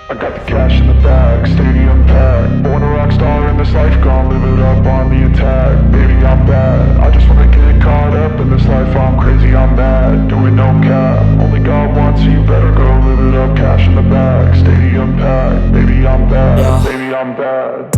I got the cash in the bag, stadium packed. Born a rock star in this life, gon' live it up on the attack. Baby, I'm bad, I just wanna get caught up in this life. I'm crazy, I'm mad, doing no cap. Only God wants you, better go live it up. Cash in the bag, stadium packed. Baby, I'm bad, yeah. Baby, I'm bad.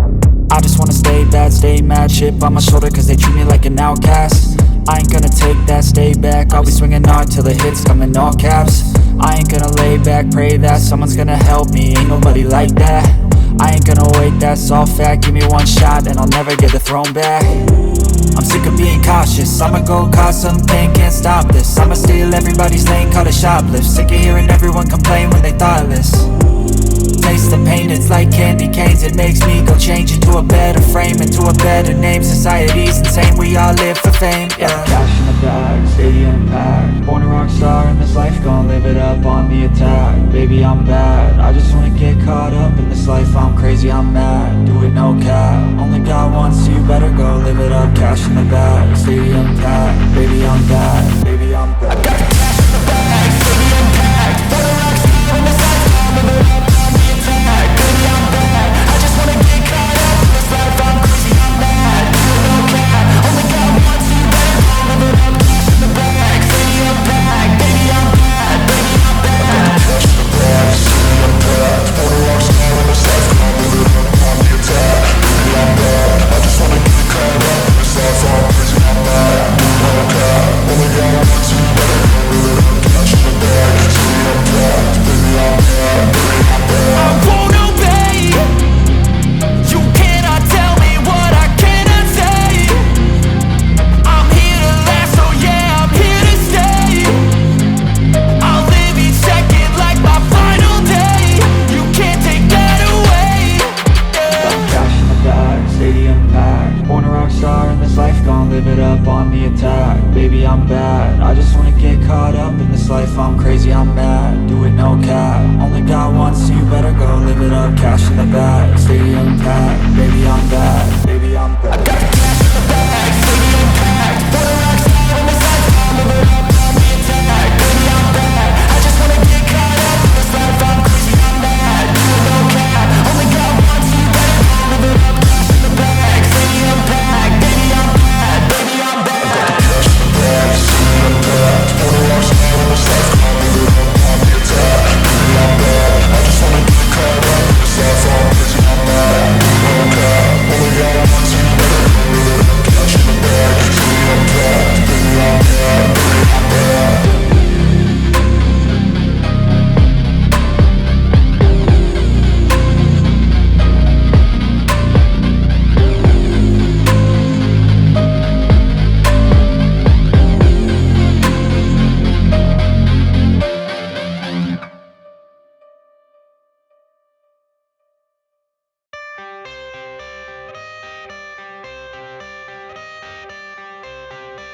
I just wanna stay bad, stay mad. Chip on my shoulder cause they treat me like an outcast. I ain't gonna take that, stay back. I'll be swinging hard till the hits come in all caps. I ain't gonna lay back, pray that someone's gonna help me. Ain't nobody like that. I ain't gonna wait, that's all fact. Give me one shot and I'll never get the throne back. I'm sick of being cautious, I'ma go cause some pain, can't stop this. I'ma steal everybody's lane, call it shoplift. Sick of hearing everyone complain when they thoughtless. Taste the pain, it's like candy canes. It makes me go change into a better frame, into a better name. Society's insane, we all live for fame, yeah. Cash in the bag, stadium packed. Born a rock star in this life, gon' live it up on the attack. Baby, I'm bad, I just wanna get caught up in this life. I'm crazy, I'm mad, do it no cap. Only God wants you, better go live it up. Cash in the bag, stadium packed. Baby, I'm bad, baby, I'm bad. I got the cash in the bag, stadium packed. Born a rock star in this life, gon' live it up. Baby, I'm bad, I just wanna get caught up in this life. I'm crazy, I'm mad, do it no cap. Only God wants you, better go live it up. Cash in the bag, stadium packed. Baby, I'm bad, baby, I'm bad. Cash in the bag, stadium packed. Born a rock star in this life, gon' live it up on the attack. Baby, I'm bad, I just wanna get caught up in this life. I'm crazy, I'm mad, do it no cap. Only God wants you, better go live it up. Cash in the bag, stadium packed. Baby, I'm bad, baby, I'm bad. I won't obey. You cannot tell me what I cannot say. I'm here to last, so yeah, I'm here to stay. I'll live each second like my final day. You can't take that away, yeah. Cash in the bag, stadium packed. Born a rock star in this life, gon' live it up on the attack. Baby, I'm bad, I just wanna get caught up in this life. I'm crazy, I'm mad, do it no cap. Only God wants you, better go live it up. Cash in the bag, stadium packed. Baby, I'm bad, baby, I'm bad. I got the cash in the bag, stadium packed. Born a rock star in this life, gon' live it up on the attack. Baby, I'm bad, I just wanna get caught up in this life. I'm crazy, I'm mad, do it no cap. Only God wants you, better go live it up. Cash in the bag, stadium packed. Baby, I'm bad, baby, I'm bad. I got the cash in the bag, stadium packed. Born a rock star in this life, gon' live it up on the attack. Baby, I'm bad, I just wanna get caught up in this life. I'm crazy, I'm mad, do it no cap. Only God wants you, better go live it up. Cash in the bag, stadium packed. Baby, I'm bad, baby, I'm bad.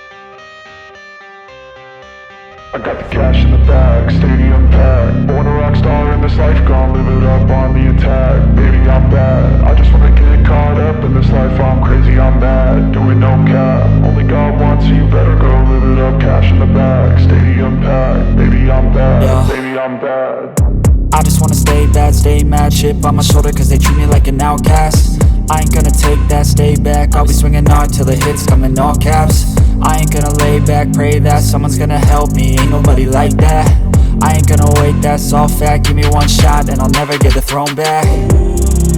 I got the cash in the bag, stadium packed. Born a rock star in this life, gon' live it up on the attack. Baby, I'm bad, I just wanna get caught up in this life. I'm crazy, I'm mad, doing no cap. Only God wants you, better go live it up. Cash in the bag, stadium packed. Baby, I'm bad, yeah. Baby, I'm bad. I just wanna stay bad, stay mad. Chip on my shoulder cause they treat me like an outcast. I ain't gonna take that, stay back. I'll be swinging hard till the hits come in all caps. I ain't gonna lay back, pray that someone's gonna help me. Ain't nobody like that. I ain't gonna wait, that's all fact. Give me one shot and I'll never get the throne back.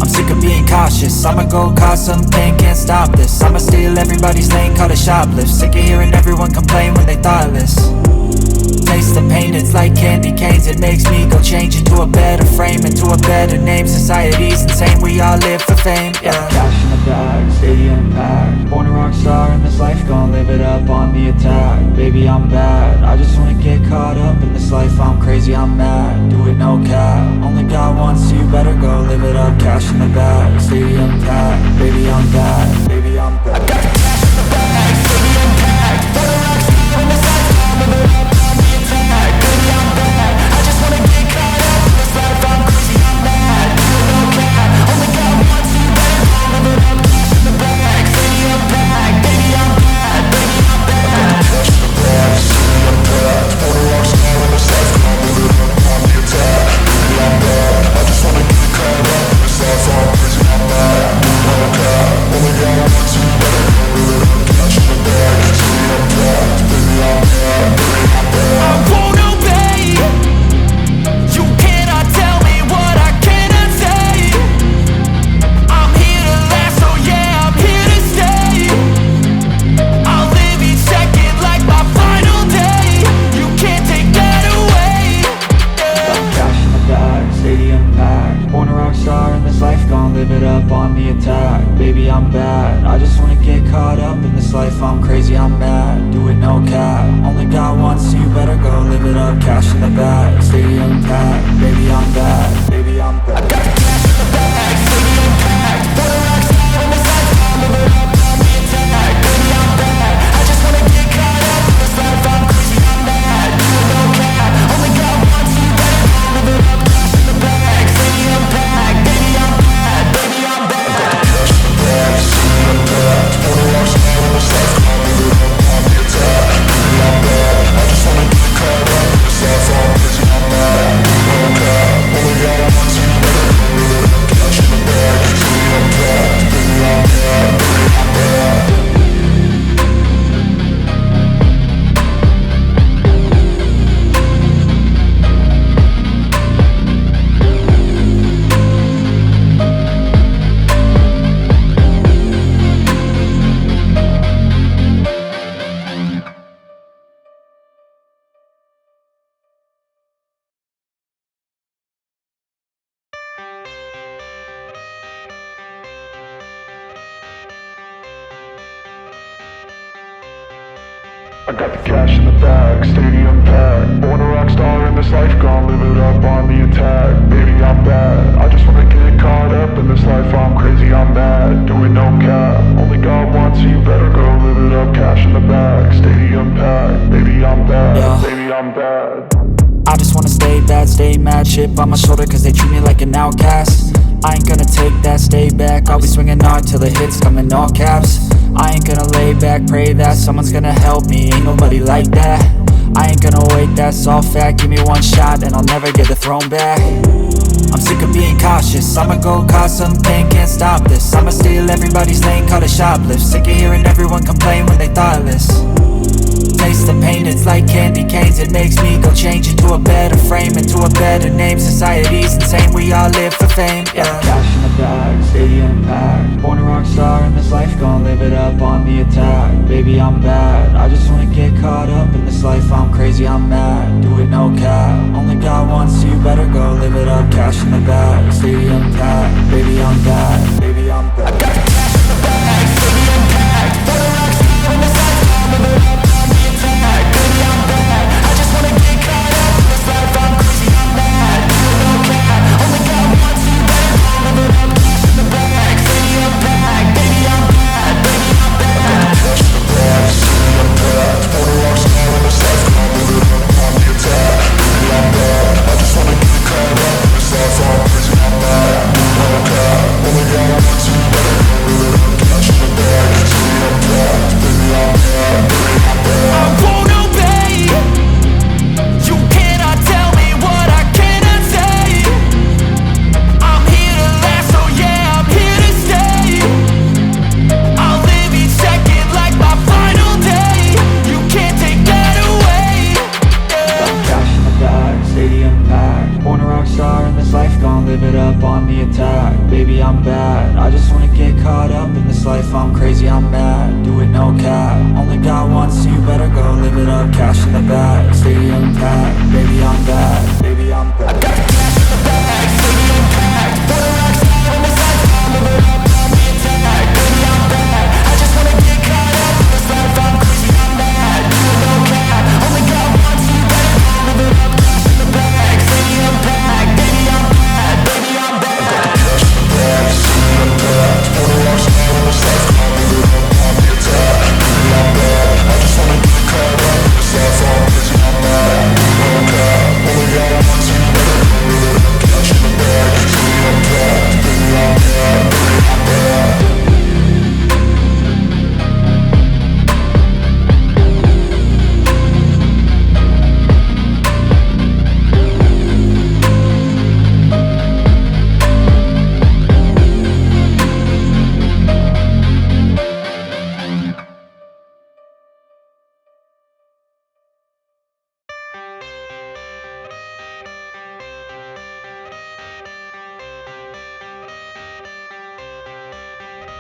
I'm sick of being cautious, I'ma go cause some pain, can't stop this. I'ma steal everybody's lane, call it shoplift. Sick of hearing everyone complain when they thoughtless. Taste the pain, it's like candy canes. It makes me go change into a better frame, into a better name. Society's insane, we all live for fame, yeah. Cash in the bag, stadium packed. Born a rock star in this life, gon' live it up on the attack. Baby, I'm bad, I just wanna get caught up in this life. I'm crazy, I'm mad, do it no cap. Only God wants you, better go live it up. Cash in the bag, stadium packed. Baby, I'm bad, baby, I'm bad. I got the cash in the bag, stadium packed. Born a rock star in this life, gon' live it up. Baby, I'm bad, I just wanna get caught up in this life. I'm crazy, I'm mad, do it no cap. Only God wants you, better go live it up. Cash in the bag, stadium packed. Baby, I'm bad, baby, I'm bad. Cash in the bag, stadium packed. Born a rock star in this life, gon' live it up on the attack. Baby, I'm bad, I just wanna get crazy, I'm mad. Do it no cap, only got one, so you better go live it up. Cash in the bag, stadium packed. Baby, I'm bad, baby, I'm bad. I got the cash in the bag, stadium packed. Wanna rock star in this life, I'll live it up on the attack. Baby, I'm bad, I just wanna get caught up in this life, I'm crazy, I'm mad. Do it no cap, only got one, so you better go live it up. Cash in the bag, stadium packed. Baby, I'm bad, baby, I'm bad. I got the cash in the bag, stadium packed. Wanna rock star in this life, I'll live it up on the attack. Baby, I'm bad, I just wanna get caught up in this life, I'm crazy, I'm mad. Do it no cap, only got one, so you better go live it up. Cash in the bag, stadium packed. Baby, I'm bad, baby, I'm bad. I got the cash in the bag, stadium packed. Born a rock star in this life, gon' live it up on the attack. Baby, I'm bad, I just wanna get caught up in this life, I'm crazy, I'm mad. Do it no cap, only got one, so you better go live it up. Cash in the bag, stadium packed. Baby, I'm bad, yeah. Baby, I'm bad. I just wanna stay bad, stay mad. Chip on my shoulder cause they treat me like an outcast. I ain't gonna take that, stay back. I'll be swinging hard till the hits come in all caps. I ain't gonna lay back, pray that someone's gonna help me. Ain't nobody like that. I ain't gonna wait, that's all fact. Give me one shot and I'll never get the throne back. I'm sick of being cautious, I'ma go cause some pain, can't stop this. I'ma steal everybody's lane, call it shoplift. Sick of hearing everyone complain when they thoughtless. Taste the pain, it's like candy canes. It makes me go change into a better frame, into a better name. Society's insane, we all live for fame, yeah. Cash in the bag, stadium packed. Born a rock star in this life, gon' live it up on the attack. Baby, I'm bad, I just wanna get caught up in this life, I'm crazy, I'm mad. Do it no cap, only got one, so you better go live it up. Cash in the bag, stadium packed. Baby, I'm bad, baby, I'm bad. I got the cash in the bag, stadium packed. Born a rock star in this life, gon' live it up. Baby, I'm bad, I just wanna get caught up in this life, I'm crazy, I'm mad. Do it no cap, only got one, so you better go live it up. Cash in the bag, stadium packed. Baby, I'm bad, baby, I'm bad. Cash in the bag, stadium packed. Born a rock star in this life, gon' live it up on the attack. Baby, I'm bad, I just wanna get caught up in this life, I'm crazy, I'm mad. Do it no cap, only got one, so you better go live it up. Cash in the bag, stadium packed. Baby, I'm bad, baby, I'm bad. I won't obey. You cannot tell me what I cannot say. I'm here to last, so yeah, I'm here to stay. I'll live each second like my final day. You can't take that away, yeah. Cash in the bag, stadium packed. Born a rock star in this life, gon' live it up on the attack. Baby, I'm bad, I just wanna get caught up in this life, I'm crazy, I'm mad. Do it no cap, only got one, so you better go live it up. Cash in the bag, stadium packed. Baby, I'm bad, baby, I'm bad. I got the cash in the bag, stadium packed. Born a rock star in this life, I'll live it up on the attack. Baby, I'm bad, I just wanna get caught up in this life, I'm crazy, I'm mad. Do it no cap, only got one, so you better go live it up. Cash in the bag, stadium packed. Baby, I'm bad, baby, I'm bad. I got the cash in the bag, stadium packed. Born a rock star in this life, I'll live it up on the attack. Baby, I'm bad, I just wanna get caught up in this life, I'm crazy, I'm mad. Do it no cap, only got one, so you better go live it up. Cash in the bag, stadium packed. Baby, I'm bad, baby, I'm bad.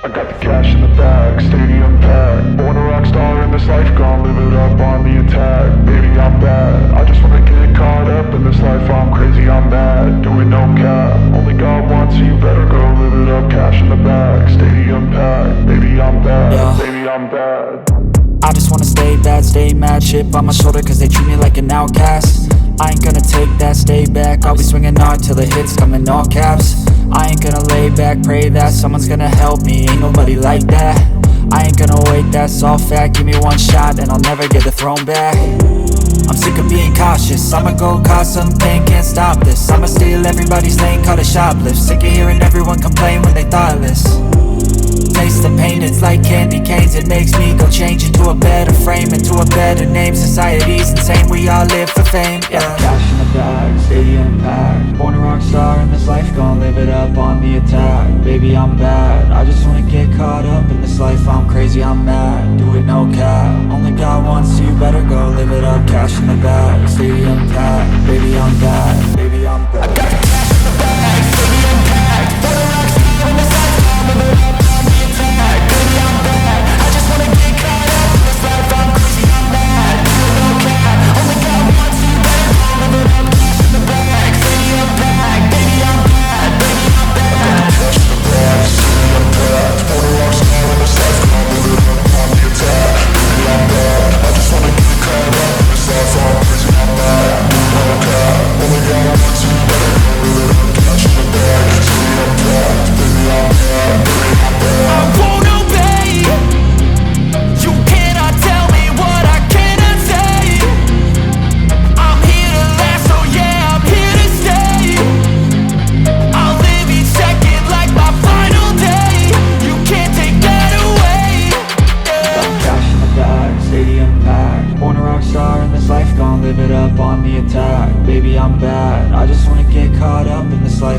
I got the cash in the bag, stadium packed. Born a rock star in this life, gon' live it up on the attack. Baby, I'm bad, I just wanna get caught up in this life, I'm crazy, I'm mad. Do it no cap, only got one, so you better go live it up. Cash in the bag, stadium packed. Baby, I'm bad, yeah. Baby, I'm bad. just wanna stay bad, stay mad, chip on my shoulder cause they treat me like an outcast. I ain't gonna take that, stay back, I'll be swinging hard till the hits come in all caps. I ain't gonna lay back, pray that someone's gonna help me, ain't nobody like that. I ain't gonna wait, that's all fact, give me one shot and I'll never get the throne back. I'm sick of being cautious, I'ma go cause some pain, can't stop this. I'ma steal everybody's lane, call it shoplift. Sick of hearing everyone complain when they thoughtless. Taste the pain, it's like candy canes. It makes me go change into a better frame, into a better name. Society's insane, we all live for fame, yeah. Cash in the bag, stadium packed. Born a rock star in this life, gon' live it up on the attack. Baby, I'm bad, I just wanna get caught up in this life. I'm crazy, I'm mad, do it no cap. Only got one, so you better go live it up. Cash in the bag, stadium packed. Baby, I'm bad, baby, I'm bad. I got the cash in the bag, stadium packed. Born a rock star in this life, gon' live it up.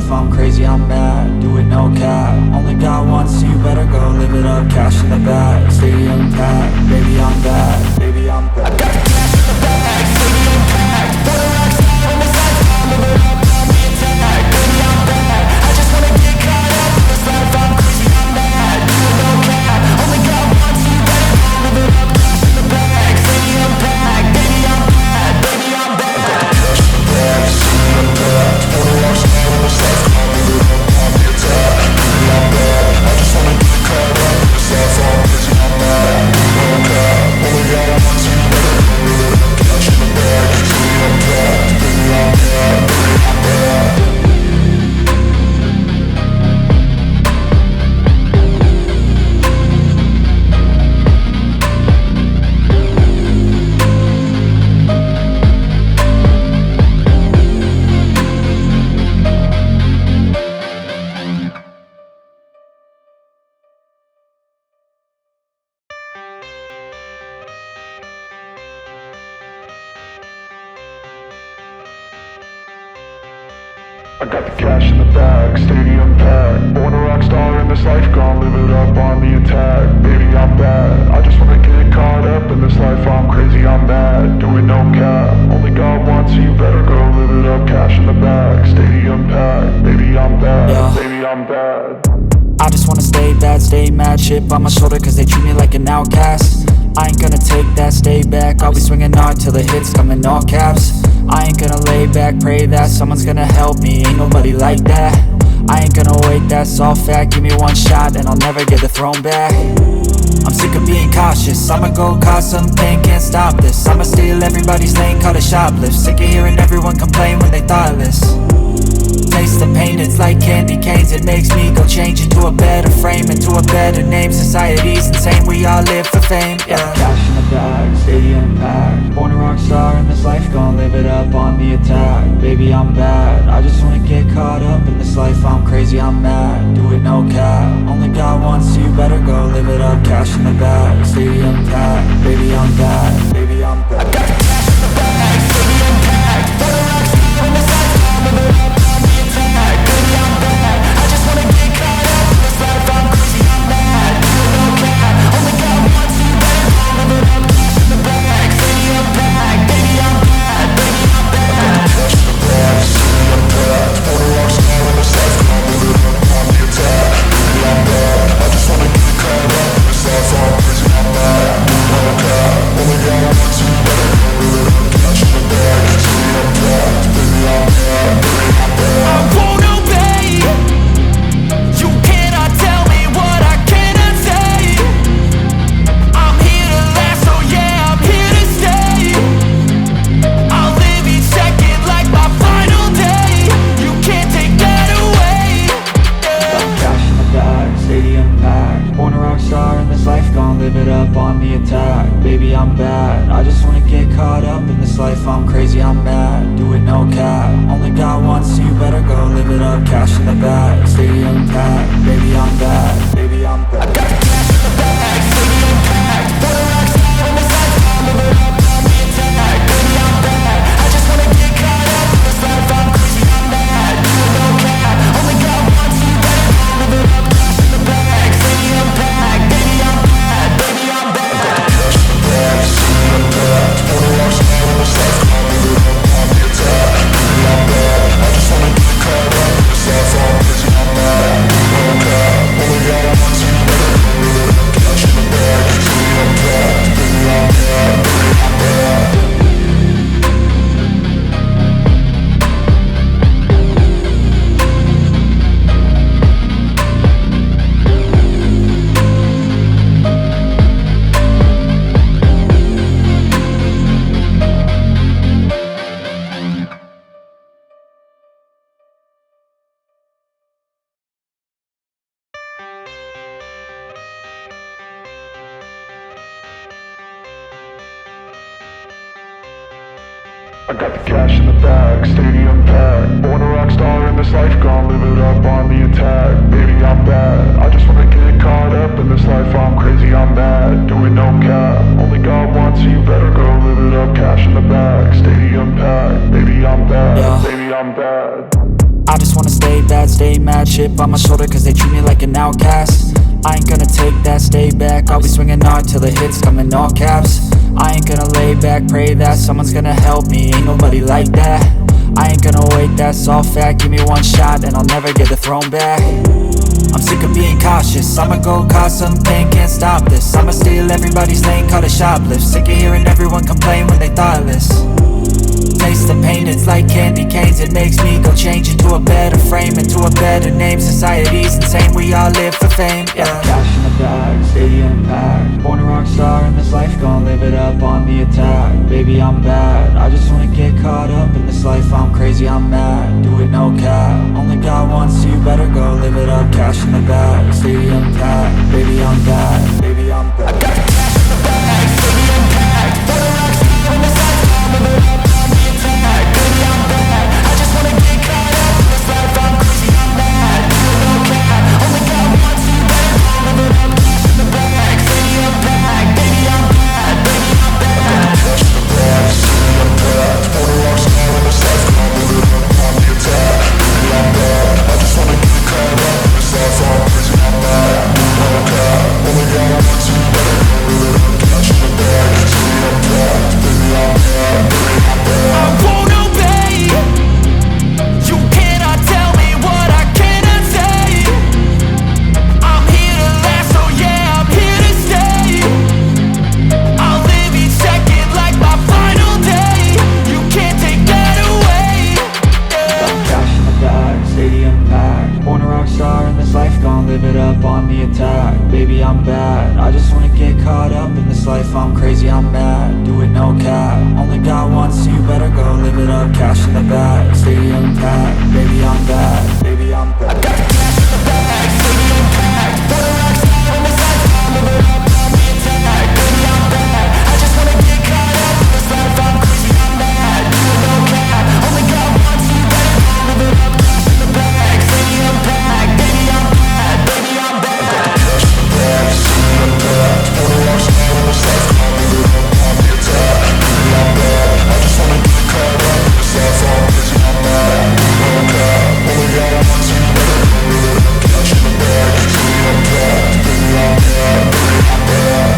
I'm crazy, I'm mad, do it no cap. Only got one, so you better go live it up. Cash in the bag, stadium packed. Baby, I'm bad, baby, I'm bad. I got the cash in the bag, stadium packed. Born a rock star in this life, I'll live it up on the attack. Baby, I'm bad, I just wanna get caught up in this life. I'm crazy, I'm mad, do it no cap. Only got one, so you better go live it up. Cash in the bag, stadium packed. Baby, I'm bad, baby, I'm bad. I got the cash in the bag, stadium packed. Born a rock star in this life. I got the cash in the bag, stadium packed. Born a rock star in this life, gon' live it up on the attack. Baby, I'm bad, I just wanna get caught up in this life. I'm crazy, I'm mad, do it no cap. Only got one, so you better go live it up. Cash in the bag, stadium packed. Baby, I'm bad, yeah. Baby, I'm bad. I just wanna stay bad, stay mad, chip on my shoulder cause they treat me like an outcast. I ain't gonna take that, stay back, I'll be swinging hard till the hits come in all caps. I ain't gonna lay back, pray that someone's gonna help me, ain't nobody like that. I ain't gonna wait, that's all fact, give me one shot and I'll never get the throne back. I'm sick of being cautious, I'ma go cause some pain, can't stop this. I'ma steal everybody's lane, call it shoplift. Sick of hearing everyone complain when they thoughtless. Taste the pain, it's like candy canes. It makes me go change into a better frame, into a better name. Society's insane, we all live for fame, yeah. Cash in the bag, stadium packed. Born a rock star in this life, gon' live it up on the attack. Baby, I'm bad, I just wanna get caught up in this life. I'm crazy, I'm mad, do it no cap. Only got one, so you better go live it up. Cash in the bag, stadium packed. Baby, I'm bad, baby, I'm bad. I got the cash in the bag, stadium packed. Born a rock star in this life, gon' live it up. Only got one, so you better I'm bad. I just wanna get caught up in this life, I'm crazy, I'm mad. Do it no cap, only got one, so you better go live it up. Cash in the bag, stadium packed. Baby, I'm bad, baby, I'm bad. I got the cash in the bag, stadium packed. Wanna rock star in this life, I'm live it up, on the attack. Baby, I'm bad, I just wanna get caught up in this life, I'm crazy, I'm mad. Do it no cap, only got one, so you better go live it up. Cash in the bag, stadium packed. Baby, I'm bad, baby, I'm bad. I got the cash in the bag, stadium packed. Wanna rock star in this life, I'm live it up, on the attack. Baby, I'm bad, I just wanna get caught up in this life, I'm crazy, I'm mad. Do it no cap, only got one, so you better go live it up. Cash in the bag, stadium packed. Baby, I'm bad, baby, I'm bad. I got the cash in the bag, stadium packed. Born a rock star in this life, gon' live it up on the attack. Baby, I'm bad, I just wanna get caught up in this life, I'm crazy, I'm mad. Do it no cap, only got one, so you better go live it up. Cash in the bag, stadium packed. Baby, I'm bad, Yeah. baby, I'm bad. I just wanna stay bad, stay mad, chip on my shoulder cause they treat me like an outcast. I ain't gonna take that, stay back, I'll be swinging hard till the hits come in all caps. I ain't gonna lay back, pray that someone's gonna help me, ain't nobody like that. I ain't gonna wait, that's all fact, give me one shot and I'll never get the throne back. I'm sick of being cautious, I'ma go cause something, can't stop this. I'ma steal everybody's lane, call it shoplift. Sick of hearing everyone complain when they thoughtless. Taste the pain, it's like candy canes. It makes me go change into a better frame, into a better name. Society's insane, we all live for fame, yeah. Cash in the bag, stadium packed. Born a rock star in this life, gon' live it up on the attack. Baby, I'm bad, I just wanna get caught up in this life, I'm crazy, I'm mad. Do it no cap, only got one, so you better go live it up. Cash in the bag, stadium packed. Baby, I'm bad, baby, I'm bad. I got the cash in the bag, stadium packed. Born a rock star in this life, gon' live it up. Baby, I'm bad, I just wanna get caught up in this life, I'm crazy, I'm mad. Do it no cap, only got one, so you better go live it up. Cash in the bag, stadium packed. Baby, I'm bad, baby, I'm bad. Cash in the bag, stadium packed. Born a rock star in this life, gon' live it up on the attack. Baby, I'm bad, I just wanna get caught up in this life, I'm crazy, I'm mad. Do it no cap, only got one, so you better go live it up. Cash in the bag, stadium packed. Baby, I'm bad, baby, I'm bad. I won't obey. You cannot tell me what I cannot say. I'm here to last, so yeah, I'm here to stay. I'll live each second like my final day. You can't take that away. Yeah. Cash in the bag, stadium packed. Born a rock star in this life, gon' live it up on the attack. Baby, I'm bad, I just wanna get caught up in this life, I'm crazy, I'm mad. Do it no cap, only got one, so you better go live it up. Cash in the bag, stadium packed. Baby, I'm bad, baby, I'm bad. I got the cash in the bag, stadium packed. Born a rock star in this life, gon' live it up on the attack. Baby, I'm bad, I just wanna get caught up in this life, I'm crazy, I'm mad. Do it no cap, only got one, so you better go live it up. Cash in the bag, stadium packed. Baby, I'm bad, baby, I'm bad. I got the cash in the bag, stadium packed. Born a rock star in this life, gon' live it up on the attack. Baby, I'm bad, I just wanna get caught up in this life, I'm crazy, I'm mad. Do it no cap, only got one, so you better go live it up. Cash in the bag, stadium packed. Baby, I'm bad, baby, I'm bad.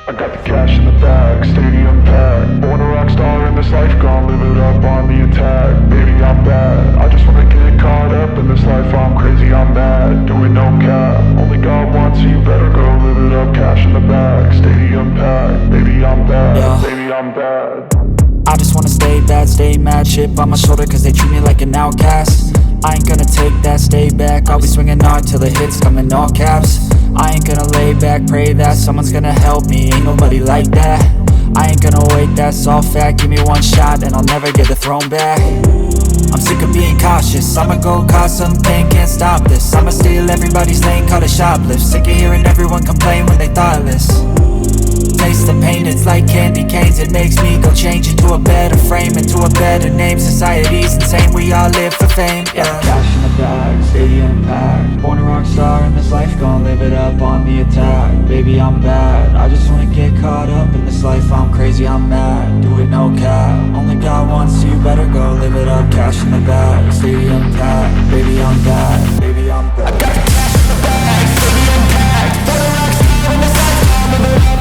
I got the cash in the bag, stadium packed. Born a rock star in this life, gon' live it up on the attack. Baby, I'm bad, I just wanna get caught up in this life, I'm crazy, I'm mad. Do it no cap, only got one, so you better go live it up. Cash in the bag, stadium packed. Baby, I'm bad, that, stay mad, chip on my shoulder cause they treat me like an outcast. I ain't gonna take that, stay back, I'll be swinging hard till the hits come in all caps. I ain't gonna lay back, pray that someone's gonna help me, ain't nobody like that. I ain't gonna wait, that's all fact, give me one shot and I'll never get the throne back. I'm sick of being cautious, I'ma go cause something, can't stop this. I'ma steal everybody's lane, call it shoplift. Sick of hearing everyone complain when they thoughtless. Taste the pain, it's like candy canes. It makes me go change into a better frame, into a better name. Society's insane, we all live for fame, yeah. Cash in the bag, stadium packed. Born a rock star in this life, gon' live it up on the attack. Baby, I'm bad, I just wanna get caught up in this life. I'm crazy, I'm mad, do it no cap. Only got one, so you better go live it up. Cash in the bag, stadium packed. Baby, I'm bad, baby, I'm bad. I got the cash in the bag, stadium packed. Born a rock star in this life, gon' live it up.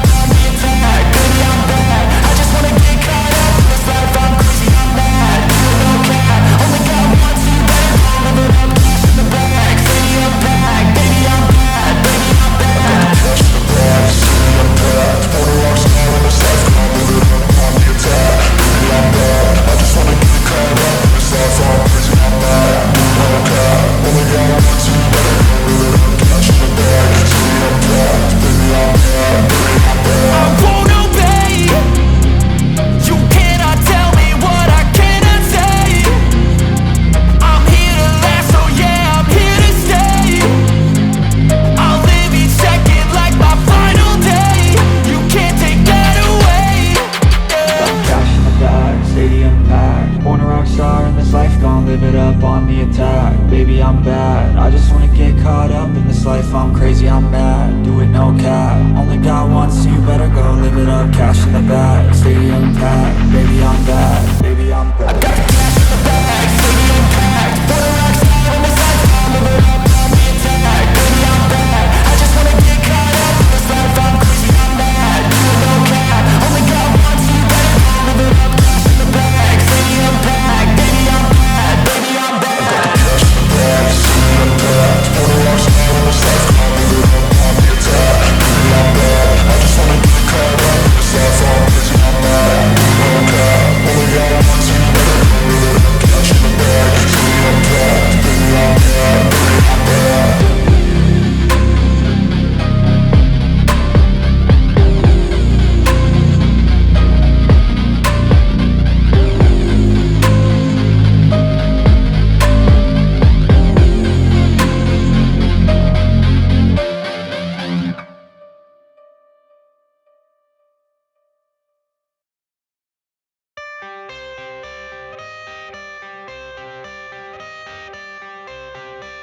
I'm crazy, I'm mad, do it no cap. Only got one, so you better go live it up. Cash in the bag, stadium packed. Baby, I'm bad, baby, I'm bad. I got the cash in the bag, stadium packed. Born a rock star in this life, I'll live it up on the attack. Baby, I'm bad, I just wanna get caught up in this life. I'm crazy, I'm mad, do it no cap. Only got one, so you better go live it up. Cash in the bag, stadium packed. Baby, I'm bad, baby, I'm bad. I got the cash in the bag, stadium packed. Born a rock star in this life.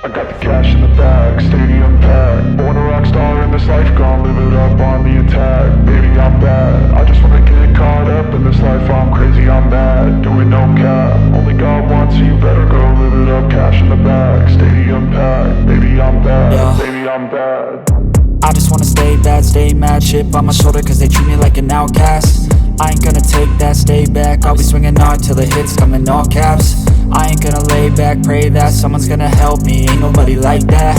I got the cash in the bag, stadium packed. Born a rock star in this life, gon' live it up on the attack. Baby, I'm bad, I just wanna get caught up in this life. I'm crazy, I'm mad, do it no cap. Only got one, so you better go live it up. Cash in the bag, stadium packed. Baby, I'm bad, yeah. Baby, I'm bad. I just wanna stay bad, stay mad, chip on my shoulder cause they treat me like an outcast. I ain't gonna take that, stay back, I'll be swinging hard till the hits come in all caps. I ain't gonna lay back, pray that someone's gonna help me, ain't nobody like that.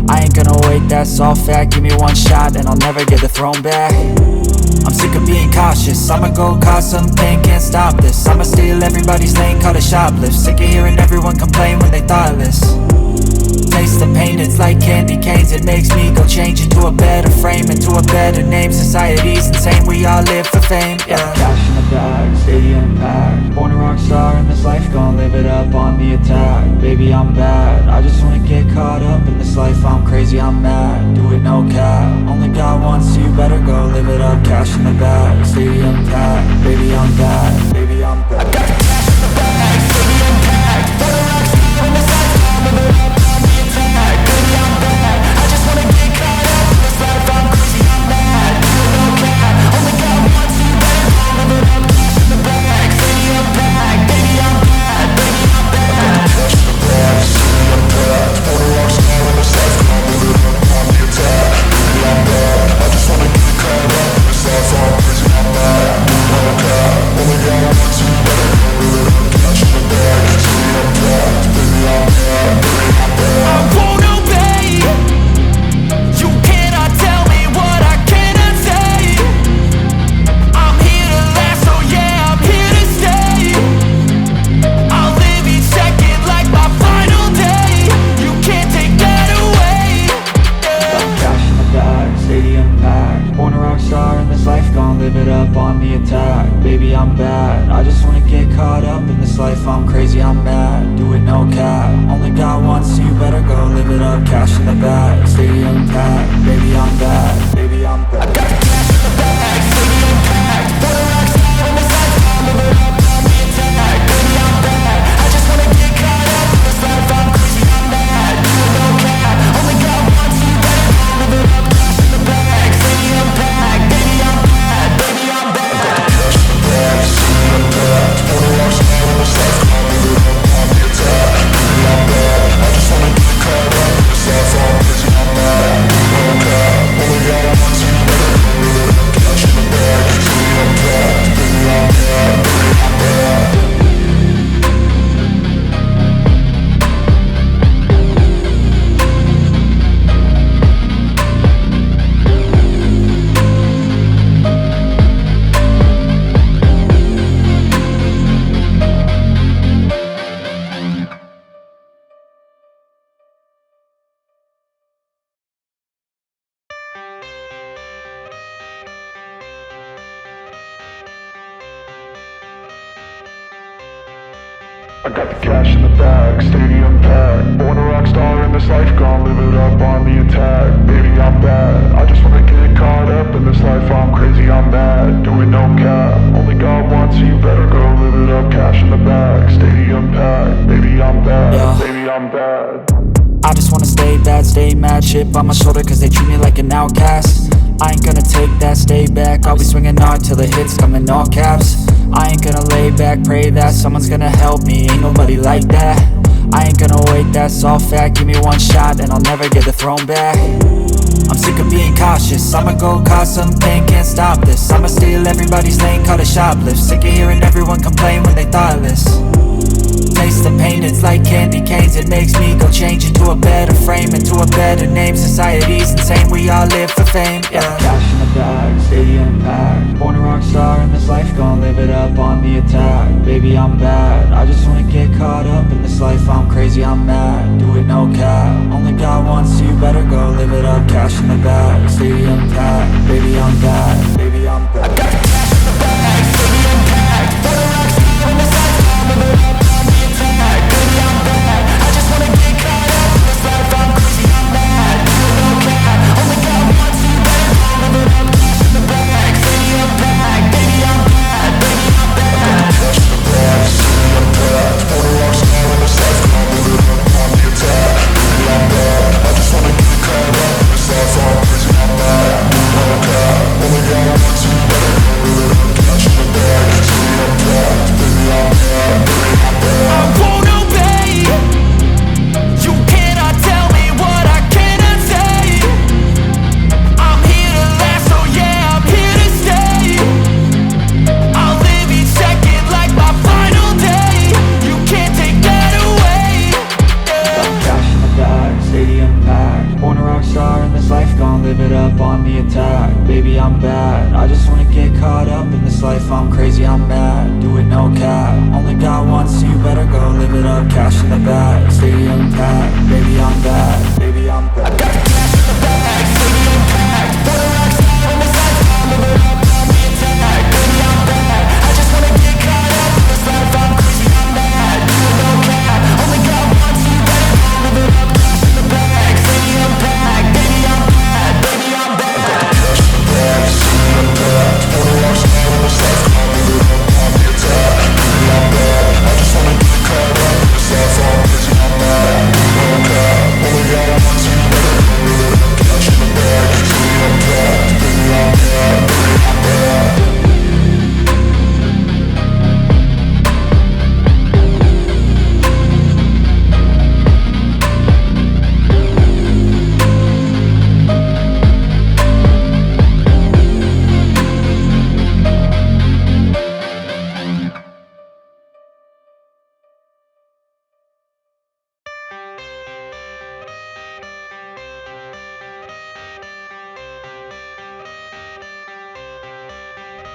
I ain't gonna wait, that's all fact, give me one shot and I'll never get the throne back. I'm sick of being cautious, I'ma go cause something, can't stop this. I'ma steal everybody's lane, call it shoplift. Sick of hearing everyone complain when they thoughtless. Taste the pain, it's like candy canes. It makes me go change into a better frame, into a better name. Society's insane, we all live for fame, yeah. Cash in the bag, stadium packed. Born a rock star in this life, gon' live it up on the attack. Baby, I'm bad, I just wanna get caught up in this life. I'm crazy, I'm mad, do it no cap. Only got one, so you better go live it up. Cash in the bag, stadium packed. Baby, I'm bad, baby, I'm bad. I got the cash in the bag, stadium packed. Born a rock star in this life, gon' live it up. Baby, I'm bad. Born a rock star in this life, gon' live it up on the attack. Baby, I'm bad, I just wanna get caught up in this life. I'm crazy, I'm mad, do it no cap. Only got one, so you better go live it up. Cash in the bag, stadium packed. Baby, I'm bad, baby, I'm bad. I got the cash in the bag, stadium packed. Born a rock star in this life, gon' live it up on the attack. Baby, I'm bad, I just wanna get caught up in this life. I'm crazy, I'm mad, do it no cap. Only got one, so you better go live it up. Cash in the bag, stadium packed. Baby, I'm bad, baby, I'm bad. I got the cash in the bag, stadium packed. Born a rock star in this life, gon' live it up on the attack. Baby, I'm bad, I just wanna get caught up in this life. I'm crazy, I'm mad, do it no cap. Only got one, so you better go live it up. Cash in the bag, stadium packed. Baby, I'm bad, baby, I'm bad. I got the cash in the bag, stadium packed. Born a rock star in this life, gon' live it up on the attack. Baby, I'm bad, I just wanna get caught up in this life. I'm crazy, I'm mad, do it no cap. Only got one, so you better go live it up. Cash in the bag, stadium packed. Baby, I'm bad, baby, I'm bad. I just wanna stay bad, stay mad. Chip on my shoulder cause they treat me like an outcast. I ain't gonna take that, stay back. I'll be swinging hard till the hits come in all caps. I ain't gonna lay back, pray that someone's gonna help me. Ain't nobody like that. I ain't gonna wait, that's all fact. Give me one shot and I'll never get the throne back. I'm sick of being cautious, I'ma go cause something, can't stop this. I'ma steal everybody's lane, call it shoplift. Sick of hearing everyone complain when they thoughtless. Taste the pain, it's like candy canes. It makes me go change into a better frame, into a better name. Society's insane, we all live for fame, yeah. Cash in the bag, stadium packed. Born a rock star in this life, gon' live it up on the attack. Baby, I'm bad, I just wanna get caught up in this life. I'm crazy, I'm mad, do it no cap. Only got one, so you better go live it up. Cash in the bag, stadium packed. Baby, I'm bad, baby, I'm bad. I got the cash in the bag, stadium packed. Born a rock star in this life, gon' live it up. Baby, I'm bad, I just wanna get caught up in this life. I'm crazy, I'm mad, do it no cap. Only got one, so you better go live it up. Cash in the bag, stadium packed. Baby, I'm bad, baby, I'm bad. I got the cash in the bag, stadium packed. Born a rock star in this life, gon' live it up on the attack. Baby, I'm bad, I just wanna get caught up in this life. I'm crazy, I'm mad, do it no cap. Only got one, so you better go live it up. Cash in the bag, stadium packed. Baby, I'm bad, baby, I'm bad. I won't obey. You cannot tell me what I cannot say. I'm here to last, so yeah, I'm here to stay. I'll live each second like my final day. You can't take that away, yeah. Cash in the bag, stadium packed. Born a rock star in this life, gon' live it up on the attack. Baby, I'm bad, I just wanna get caught up in this life. I'm crazy, I'm mad, do it no cap. Only got one, so you better go live it up. Cash in the bag, stadium packed. Baby, I'm bad, baby, I'm bad. I got the cash in the bag, stadium packed. Born a rock star in this life, gon' live it up on the attack. Baby, I'm bad, I just wanna get caught up in this life. I'm crazy, I'm mad, do it no cap. Only got one, so you better go live it up. Cash in the bag, stadium packed. Baby, I'm bad, baby, I'm bad. I got the cash in the bag, stadium packed. Born a rock star in this life, gon' live it up on the attack. Baby, I'm bad, I just wanna get caught up in this life. I'm crazy, I'm mad, do it no cap. Only got one, so you better go live it up. Cash in the bag, stadium packed. Baby, I'm bad, baby, I'm bad.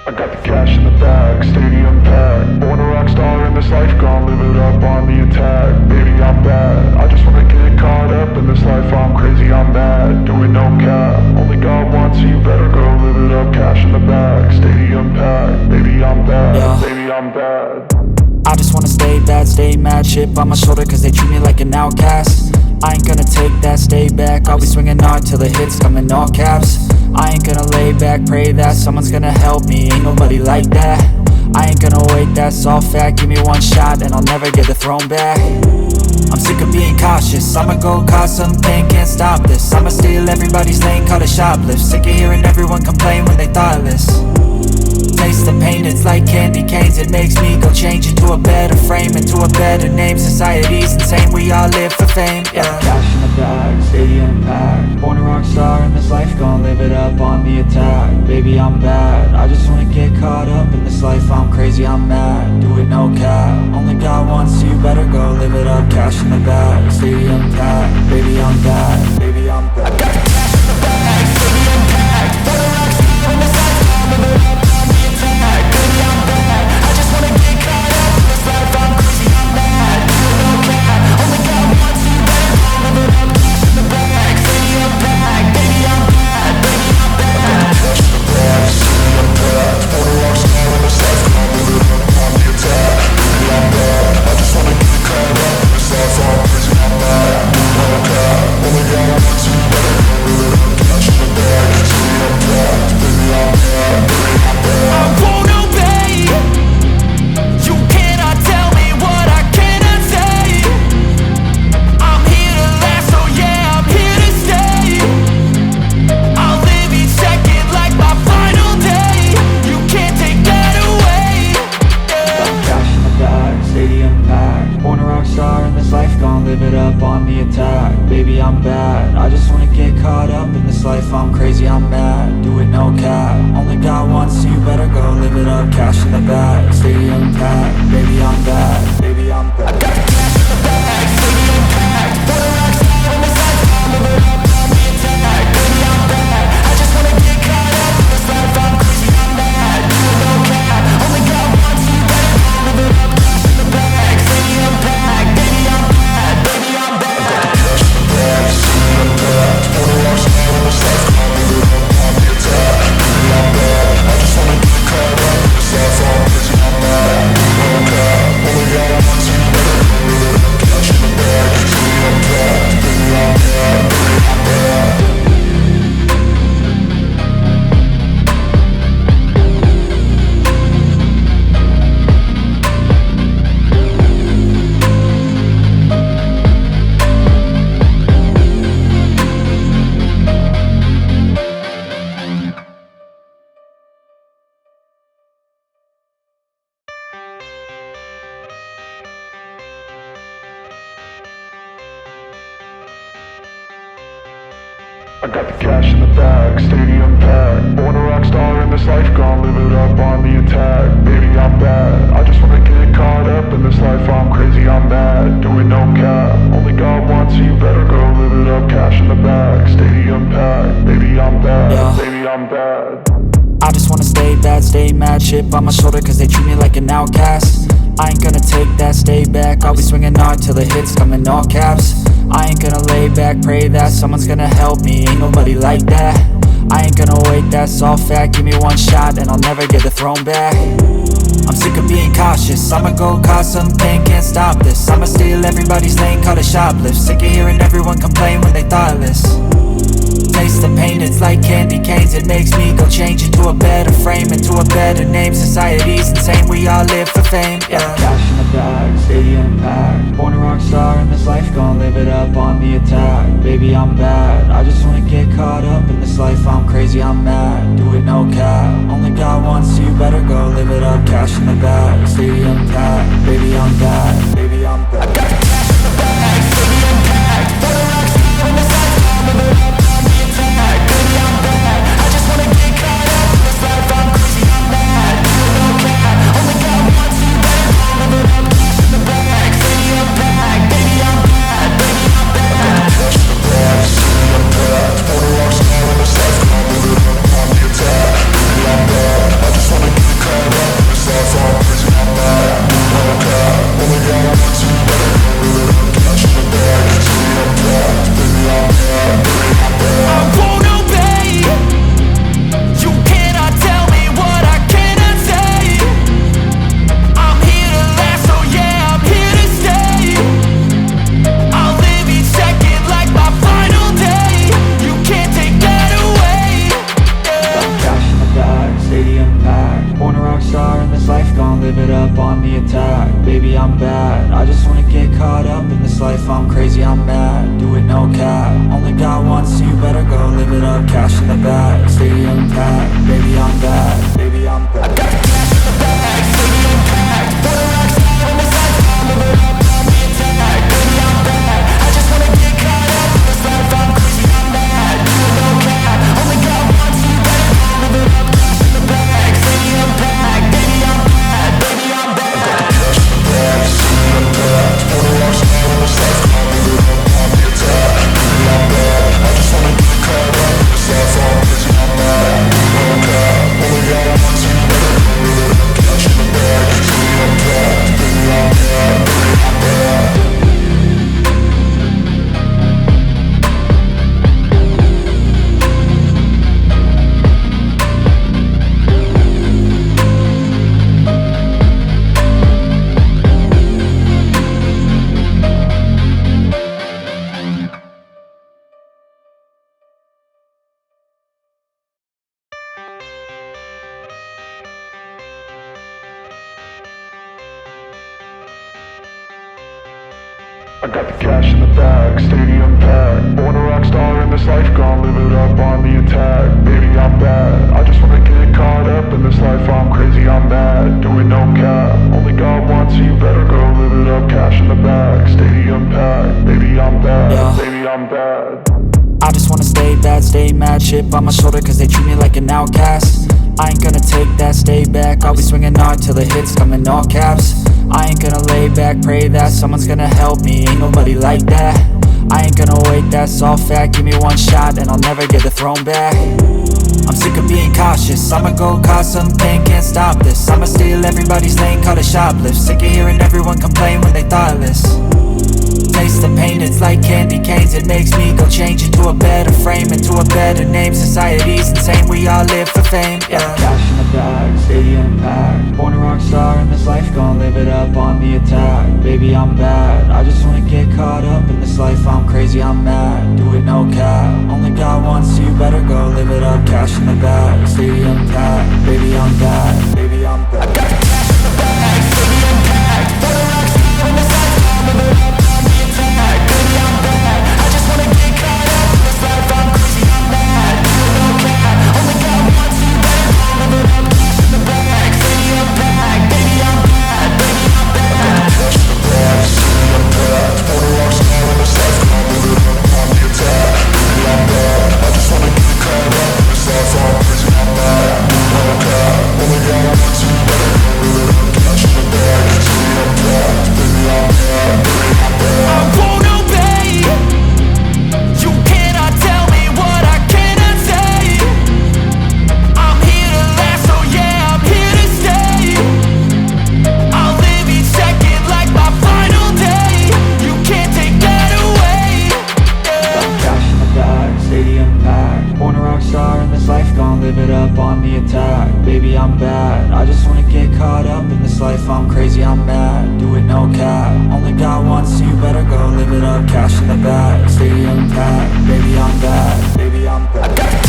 I got the cash in the bag, stadium packed. Born a rock star in this life, gon' live it up on the attack. Baby, I'm bad, I just wanna get caught up in this life. I'm crazy, I'm mad, do it no cap. Only got one, so you better go live it that, stay mad, chip on my shoulder cause they treat me like an outcast. I ain't gonna take that, stay back, I'll be swinging hard till the hits come in all caps. I ain't gonna lay back, pray that someone's gonna help me, ain't nobody like that. I ain't gonna wait, that's all fact, give me one shot and I'll never get the throne back. I'm sick of being cautious, I'ma go cause some pain, can't stop this. I'ma steal everybody's lane, call it shoplift. Sick of hearing everyone complain when they thoughtless. Taste the pain, it's like candy canes. It makes me go change into a better frame, into a better name. Society's insane, we all live for fame, yeah. Cash in the bag, stadium packed. Born a rock star in this life, gon' live it up on the attack. Baby, I'm bad, I just wanna get caught up in this life. I'm crazy, I'm mad, do it no cap. Only God wants you, better go live it up. Cash in the bag, stadium packed. Baby, I'm bad, baby, I'm bad. I got the cash in the bag, stadium packed. Born a rock star in this life, gon' live it up on the attack. Baby, I'm bad, I just wanna get caught up in this life. I'm crazy, I'm mad, do it no cap. Only God wants you, better go live it up. Cash in the bag, stadium packed. Baby, I'm bad, baby, I'm bad. Cash in the bag, stadium packed. Born a rock star in this life, gon' live it up on the attack. Baby, I'm bad, I just wanna get caught up in this life. I'm crazy, I'm mad, do it no cap. Only God wants you, better go live it up. Cash in the bag, stadium packed. Baby, I'm bad, baby, I'm bad. I won't obey. You cannot tell me what I cannot say. I'm here to last, so yeah, I'm here to stay. I'll live each second like my final day. You can't take that away, yeah. Cash in the bag, stadium packed. Born a rock star in this life, gon' live it up on the attack. Baby, I'm bad, I just wanna get caught up in this life. I'm crazy, I'm mad, do it no cap. Only God wants you, better go live it up. Cash in the bag, stadium packed. Baby, I'm bad, baby, I'm bad. I got the cash in the bag, stadium packed. Born a rock star in this life, gon' live it up on the attack. Baby, I'm bad, I just wanna get caught up in this life. I'm crazy, I'm mad, do it no cap. Only God wants you, better go live it up. Cash in the bag, stadium packed. Baby, I'm bad, baby, I'm bad. I got the cash in the bag, stadium packed. Born a rock star in this life, gon' live it up on the attack. Baby, I'm bad, I just wanna get caught up in this life. I'm crazy, I'm mad, do it no cap. Only God wants you, better go live it up. Cash in the bag, stadium packed. Baby, I'm bad, baby, I'm bad. I got the cash in the bag, stadium packed. Born a rock star in this life, gon' live it up on the attack. Baby, I'm bad, I just wanna get caught up in this life. I'm crazy, I'm mad, do it no cap. Only God wants you, better go live it up. Cash in the bag, stadium packed. Baby, I'm bad, Yeah. baby, I'm bad. I just wanna stay bad, stay mad, chip on my shoulder cause they treat me like an outcast. I ain't gonna take that, stay back, I'll be swinging hard till the hits come in all caps. I ain't gonna lay back, pray that someone's gonna help me, ain't nobody like that. I ain't gonna wait, that's all fact, give me one shot and I'll never get the throne back. I'm sick of being cautious, I'ma go cause some pain, can't stop this. I'ma steal everybody's lane, call it shoplift. Sick of hearing everyone complain when they thoughtless. Taste the pain, it's like candy canes. It makes me go change into a better frame, into a better name. Society's insane, we all live for fame, yeah. Cash in the bag, stadium packed. Born a rock star in this life, gon' live it up on the attack. Baby, I'm bad, I just wanna get caught up in this life. I'm crazy, I'm mad, do it no cap. Only God wants you, better go live it up. Cash in the bag, stadium packed. Baby, I'm bad, baby, I'm bad. I got the cash in the bag, stadium packed. Born a rock star in this life, gon' live it up on the attack. Baby, I'm bad, I just wanna get caught up in this life. I'm crazy, I'm mad, do it no cap. Only God wants you, better go live it up. Cash in the bag, stadium packed. Baby, I'm bad, baby, I'm bad. Cash in the bag, stadium packed. Born a rock star in this life, gon' live it up on the attack. Baby, I'm bad, I just wanna get caught up in this life. I'm crazy, I'm mad, do it no cap. Only God wants you, better I'm bad. I just wanna get caught up in this life, I'm crazy, I'm mad. Do it no cap, only got one, so you better go live it up. Cash in the bag, stadium packed. Baby, I'm bad, baby, I'm bad. I got the cash in the bag, stadium packed. Born a rock star in this life, I'm living up on the attack. Baby, I'm bad. I just wanna get caught up in this life, I'm crazy, I'm mad. Do it no cap, only got one, so you better go live it up. Cash in the bag, stadium packed. Baby, I'm bad, baby, I'm bad. I got the cash in the bag, stadium packed. Born a rock star in this life, I'm living up on the attack. Baby, I'm bad. I just wanna get caught up in this life, I'm crazy, I'm mad. Do it no cap, only got one, so you better go live it up. Cash in the bag, stadium packed. Baby, I'm bad, baby, I'm bad. I got the cash in the bag, stadium packed. Born a rock star in this life, gon' live it up on the attack. Baby, I'm bad. I just wanna get caught up in this life, I'm crazy, I'm mad. Do it no cap, only got one, so you better go live it up. Cash in the bag, stadium packed. Baby, I'm bad, Yeah. baby, I'm bad. I just wanna stay bad, stay mad. Chip on my shoulder cause they treat me like an outcast. I ain't gonna take that, stay back. I'll be swinging hard till the hits come in all caps. I ain't gonna lay back, pray that someone's gonna help me. Ain't nobody like that. I ain't gonna wait, that's all fact. Give me one shot and I'll never get the throne back. I'm sick of being cautious, I'ma go cause something, can't stop this. I'ma steal everybody's lane, call it shoplift. Sick of hearing everyone complain when they thoughtless. Taste the pain, it's like candy canes. It makes me go change into a better frame, into a better name. Society's insane, we all live for fame, yeah. Cash in the bag, stadium packed. Born a rock star in this life, gon' live it up on the attack. Baby, I'm bad. I just wanna get caught up in this life, I'm crazy, I'm mad. Do it no cap, only got one, so you better go live it up. Cash in the bag, stadium packed. Baby, I'm bad, baby, I'm bad. I got the cash in the bag, stadium packed. Born a rock star in this life, gon' live it up. Baby, I'm bad. I just wanna get caught up in this life, I'm crazy, I'm mad. Do it no cap, only got one, so you better go live it up. Cash in the bag, stadium packed. Baby, I'm bad, baby, I'm bad. Cash in the bag, stadium packed. Born a rock star in this life, gon' live it up on the attack. Baby, I'm bad. I just wanna get caught up in this life, I'm crazy, I'm mad. Do it no cap, only got one, so you better go live it up. Cash in the bag, stadium packed. Baby, I'm bad, baby, I'm bad. I won't obey. You cannot tell me what I cannot say. I'm here to last, so yeah, I'm here to stay. I'll live each second like my final day. You can't take that away. Yeah. Cash in the bag, stadium packed. Born a rock star in this life, gon' live it up on the attack. Baby, I'm bad. I just wanna get caught up in this life, I'm crazy, I'm mad. Do it no cap, only got one, so you better go live it up. Cash in the bag, stadium packed. Baby, I'm bad, baby, I'm bad.